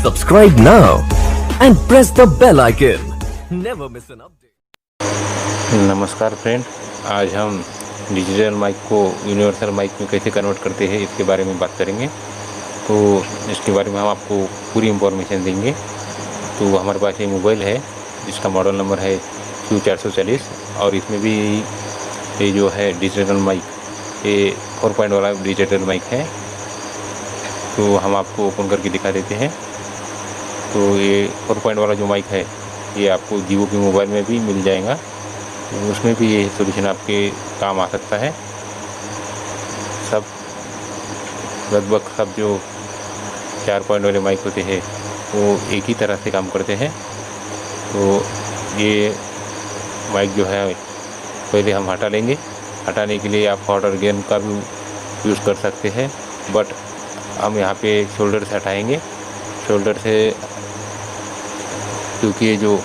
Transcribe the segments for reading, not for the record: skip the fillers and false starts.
Subscribe now and press the bell icon. Never miss an update. नमस्कार friend, आज हम digital mic को universal mic में कैसे कन्वर्ट करते हैं इसके बारे में बात करेंगे। तो इसके बारे में हम आपको पूरी इंफॉर्मेशन देंगे। तो हमारे पास ये मोबाइल है जिसका मॉडल नंबर है Q440 और इसमें भी ये जो है डिजिटल माइक ये 4 पॉइंट वाला डिजिटल माइक है। तो हम आपको ओपन करके दिखा देते हैं। तो ये 4 पॉइंट वाला जो माइक है ये आपको जियो के मोबाइल में भी मिल जाएगा, तो उसमें भी ये सॉल्यूशन आपके काम आ सकता है। सब लगभग सब जो 4 पॉइंट वाले माइक होते हैं वो एक ही तरह से काम करते हैं। तो ये माइक जो है पहले हम हटा लेंगे। हटाने के लिए आप पाउडर गेन का भी यूज़ कर सकते हैं, बट हम यहाँ पे शोल्डर से हटाएंगे। शोल्डर से क्योंकि ये जो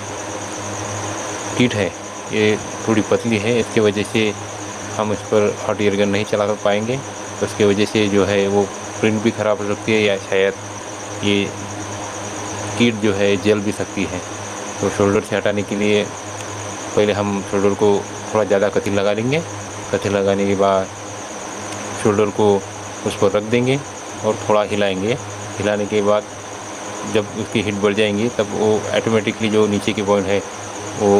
किट है ये थोड़ी पतली है, इसकी वजह से हम इस पर हॉट एयर गन नहीं चला पाएंगे। तो उसकी वजह से जो है वो प्रिंट भी ख़राब हो सकती है या शायद ये किट जो है जल भी सकती है। तो शोल्डर से हटाने के लिए पहले हम शोल्डर को थोड़ा ज़्यादा कथी लगा लेंगे। कथी लगाने के बाद शोल्डर को उस पर रख देंगे और थोड़ा हिलाएंगे। हिलाने के बाद जब उसकी हीट बढ़ जाएंगी तब वो ऑटोमेटिकली जो नीचे के पॉइंट है वो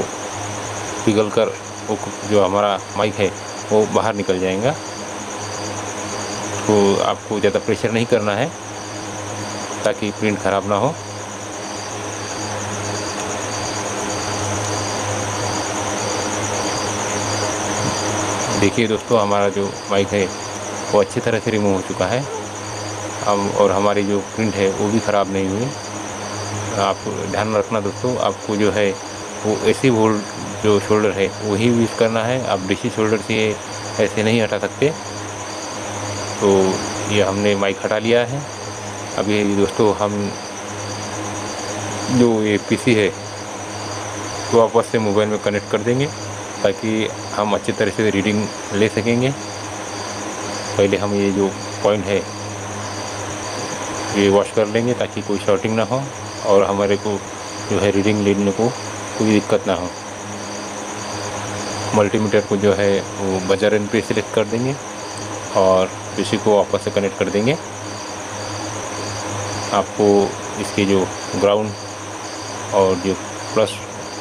पिघल कर वो जो हमारा माइक है वो बाहर निकल जाएगा। तो आपको ज़्यादा प्रेशर नहीं करना है ताकि प्रिंट ख़राब ना हो। देखिए दोस्तों, हमारा जो माइक है वो अच्छी तरह से रिमूव हो चुका है। और हमारी जो प्रिंट है वो भी ख़राब नहीं हुई। आप ध्यान रखना दोस्तों, आपको जो है वो ऐसी होल्ड जो शोल्डर है वही यूज़ करना है। आप डीसी शोल्डर से ऐसे नहीं हटा सकते। तो ये हमने माइक हटा लिया है। अभी दोस्तों हम जो ये पीसी है तो वापस से मोबाइल में कनेक्ट कर देंगे ताकि हम अच्छी तरह से रीडिंग ले सकेंगे। पहले हम ये जो पॉइंट है ये वॉश कर लेंगे ताकि कोई शॉर्टिंग ना हो और हमारे को जो है रीडिंग लेने को कोई दिक्कत ना हो। मल्टीमीटर को जो है वो बजर एंड पे सिलेक्ट कर देंगे और पीसी को वापस से कनेक्ट कर देंगे। आपको इसके जो ग्राउंड और जो प्लस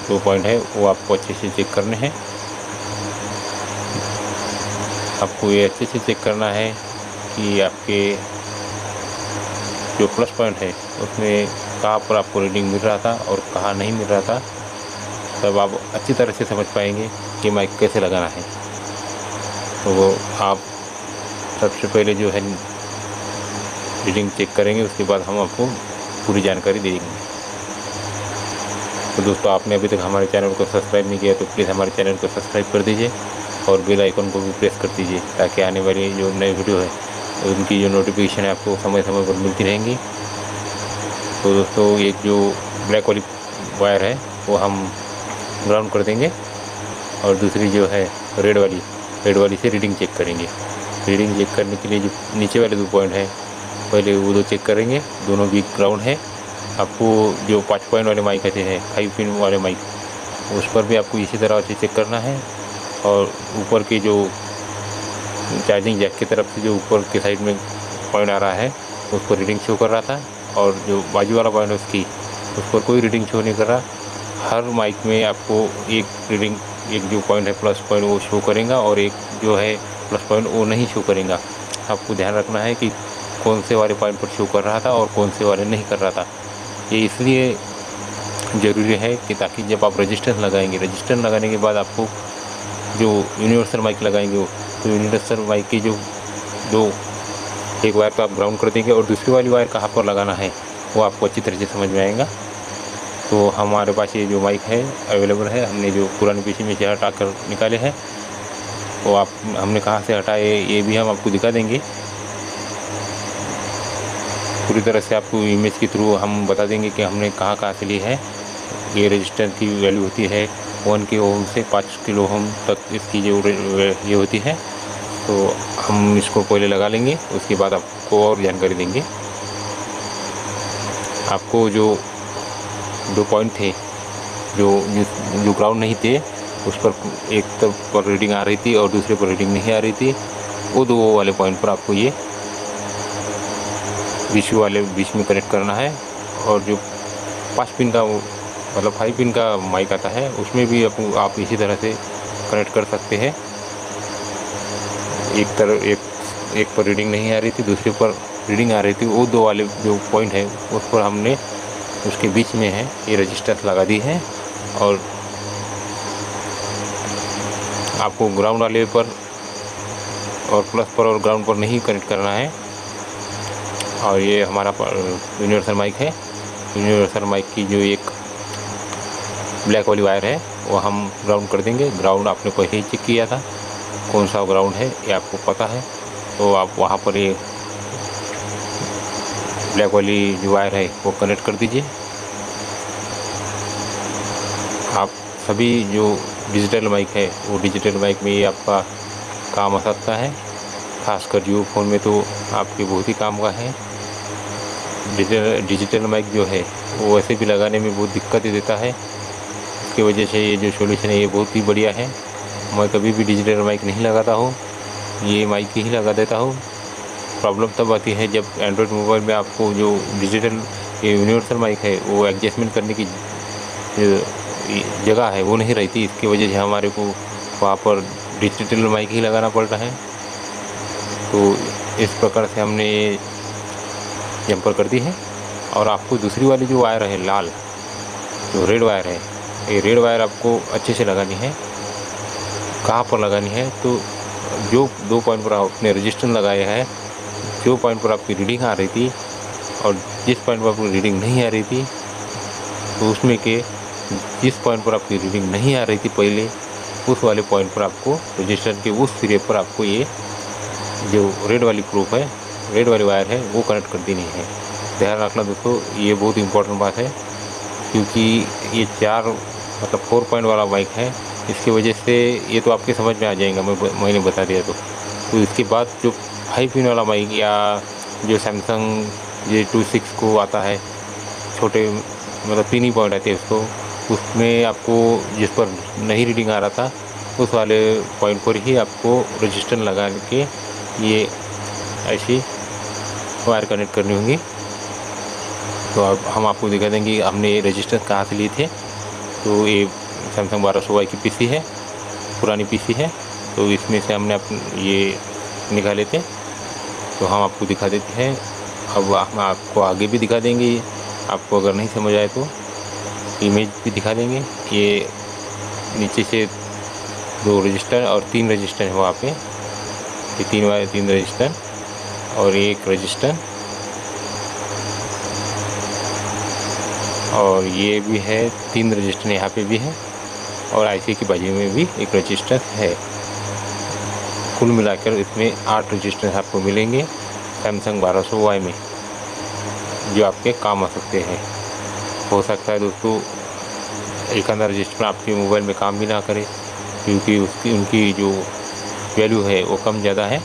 2 पॉइंट है वो आपको अच्छे से चेक करने हैं। आपको ये अच्छे से चेक करना है कि आपके जो प्लस पॉइंट है उसमें कहाँ पर आपको रीडिंग मिल रहा था और कहाँ नहीं मिल रहा था। तब आप अच्छी तरह से समझ पाएंगे कि माइक कैसे लगाना है। तो वो आप सबसे पहले जो है रीडिंग चेक करेंगे, उसके बाद हम आपको पूरी जानकारी देंगे। तो दोस्तों, आपने अभी तक हमारे चैनल को सब्सक्राइब नहीं किया तो प्लीज़ हमारे चैनल को सब्सक्राइब कर दीजिए और बेल आइकन को भी प्रेस कर दीजिए ताकि आने वाली जो नई वीडियो है उनकी जो नोटिफिकेशन है आपको समय समय पर मिलती रहेंगी। तो दोस्तों, एक जो ब्लैक वाली वायर है वो हम ग्राउंड कर देंगे और दूसरी जो है रेड वाली से रीडिंग चेक करेंगे। रीडिंग चेक करने के लिए जो नीचे वाले 2 पॉइंट हैं पहले वो 2 चेक करेंगे, दोनों भी ग्राउंड है। आपको जो 5 पॉइंट वाले माइक आते हैं 5 पिन वाले माइक उस पर भी आपको इसी तरह से चेक करना है। और ऊपर के जो चार्जिंग जैक की तरफ से जो ऊपर के साइड में पॉइंट आ रहा है उस पर रीडिंग शो कर रहा था और जो बाजू वाला पॉइंट है उसकी उस पर कोई रीडिंग शो नहीं कर रहा। हर माइक में आपको एक रीडिंग, एक जो पॉइंट है प्लस पॉइंट वो शो करेगा और एक जो है प्लस पॉइंट वो नहीं शो करेगा। आपको ध्यान रखना है कि कौन से वाले पॉइंट पर शो कर रहा था और कौन से वाले नहीं कर रहा था। ये इसलिए ज़रूरी है कि ताकि जब आप रजिस्टेंस लगाने के बाद आपको जो यूनिवर्सल माइक लगाएंगे तो यूनिवर्सल माइक की जो एक वायर को आप ग्राउंड कर देंगे और दूसरी वाली वायर कहाँ पर लगाना है वो आपको अच्छी तरह से समझ में आएगा। तो हमारे पास ये जो माइक है अवेलेबल है। हमने जो पुराने पीसी में से हटा कर निकाले हैं वो हमने कहाँ से हटाए ये भी हम आपको दिखा देंगे। पूरी तरह से आपको इमेज के थ्रू हम बता देंगे कि हमने कहाँ से ली है। ये रजिस्टर की वैल्यू होती है 1 किलो ओम से 5 किलो ओम तक इसकी जो ये होती है। तो हम इसको पहले लगा लेंगे, उसके बाद आपको और जानकारी देंगे। आपको जो दो पॉइंट थे जो ग्राउंड नहीं थे, उस पर एक तरफ पर रीडिंग आ रही थी और दूसरे पर रीडिंग नहीं आ रही थी, वो दो वाले पॉइंट पर आपको ये बीच में कनेक्ट करना है। और जो 5 पिन का मतलब 5 पिन का माइक आता है, उसमें भी आप इसी तरह से कनेक्ट कर सकते हैं। एक पर रीडिंग नहीं आ रही थी, दूसरे पर रीडिंग आ रही थी, वो दो वाले जो पॉइंट है उस पर हमने उसके बीच में है ये रजिस्टर्स लगा दी है। और आपको ग्राउंड वाले पर और प्लस पर और ग्राउंड पर नहीं कनेक्ट करना है। और ये हमारा यूनिवर्सल माइक है। यूनिवर्सल माइक की जो एक ब्लैक वाली वायर है वो हम ग्राउंड कर देंगे। ग्राउंड आपने पहले ही चेक किया था, कौन सा ग्राउंड है ये आपको पता है, तो आप वहाँ पर ये ब्लैक वाली जो वायर है वो कनेक्ट कर दीजिए। आप सभी जो डिजिटल माइक है वो डिजिटल माइक में ये आपका काम आ सकता है, खासकर जियो फ़ोन में तो आपके बहुत ही काम का है। डिजिटल माइक जो है वो वैसे भी लगाने में बहुत दिक्कत ही देता है, इसकी वजह से ये जो सॉल्यूशन है ये बहुत ही बढ़िया है। मैं कभी भी डिजिटल माइक नहीं लगाता हूँ, ये माइक ही लगा देता हूँ। प्रॉब्लम तब आती है जब एंड्रॉयड मोबाइल में आपको जो डिजिटल ये यूनिवर्सल माइक है वो एडजस्टमेंट करने की जगह है वो नहीं रहती, इसकी वजह से हमारे को वहाँ पर डिजिटल माइक ही लगाना पड़ता है। तो इस प्रकार से हमने ये जंपर कर दी है। और आपको दूसरी वाली जो वायर है लाल, जो रेड वायर है, ये रेड वायर आपको अच्छे से लगानी है। कहाँ पर लगानी है, तो जो 2 पॉइंट पर आपने रजिस्टर लगाया है, जो पॉइंट पर आपकी रीडिंग आ रही थी और जिस पॉइंट पर आपकी रीडिंग नहीं आ रही थी, तो उसमें के जिस पॉइंट पर आपकी रीडिंग नहीं आ रही थी पहले, उस वाले पॉइंट पर आपको रजिस्टर के उस सिरे पर आपको ये जो रेड वाली प्रूफ है, रेड वाली वायर है वो कनेक्ट कर देनी है। ध्यान रखना दोस्तों, ये बहुत इंपॉर्टेंट बात है, क्योंकि ये 4 पॉइंट वाला माइक है। इसकी वजह से ये तो आपके समझ में आ जाएगा, मैंने बता दिया। तो इसके बाद जो 5 पिन वाला माइक या जो सैमसंग J26 को आता है, छोटे मतलब 3 ही पॉइंट आते हैं उसको, उसमें आपको जिस पर नहीं रीडिंग आ रहा था उस वाले पॉइंट पर ही आपको रजिस्टर लगा के ये ऐसी वायर कनेक्ट करनी होंगी। तो अब हम आपको दिखा देंगे हमने ये रजिस्टर कहाँ से लिए थे। तो ये सैमसंग 1200Y की पीसी है, पुरानी पीसी है, तो इसमें से हमने ये निकाले थे, तो हम आपको दिखा देते हैं। अब हम आपको आगे भी दिखा देंगे, आपको अगर नहीं समझ आए तो इमेज भी दिखा देंगे। ये नीचे से 2 रजिस्टर और 3 रजिस्टर है वहाँ पे, ये 3 रजिस्टर और 1 रजिस्टर, और ये भी है 3 रजिस्टर यहाँ पे भी है, और आईसी की बाजू में भी 1 रजिस्टर है। कुल मिलाकर इसमें 8 रजिस्टर आपको मिलेंगे सैमसंग 1200Y में, जो आपके काम आ सकते हैं। हो सकता है दोस्तों एक अंदर रजिस्टर आपके मोबाइल में काम भी ना करे, क्योंकि उनकी जो वैल्यू है वो कम ज़्यादा है।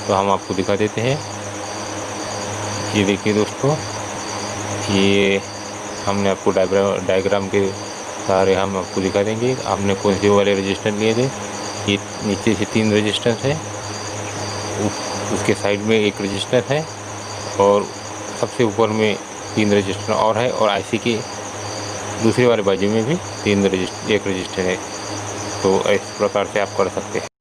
तो हम आपको दिखा देते हैं। ये देखिए दोस्तों, ये हमने आपको डायग्राम के सहारे हम आपको दिखा देंगे हमने कौन से वाले रजिस्टर लिए थे। ये नीचे से 3 रजिस्टर है, उसके साइड में 1 रजिस्टर है, और सबसे ऊपर में 3 रजिस्टर और है, और आईसी के दूसरे वाले बाजू में भी 1 रजिस्टर है। तो इस प्रकार से आप कर सकते हैं।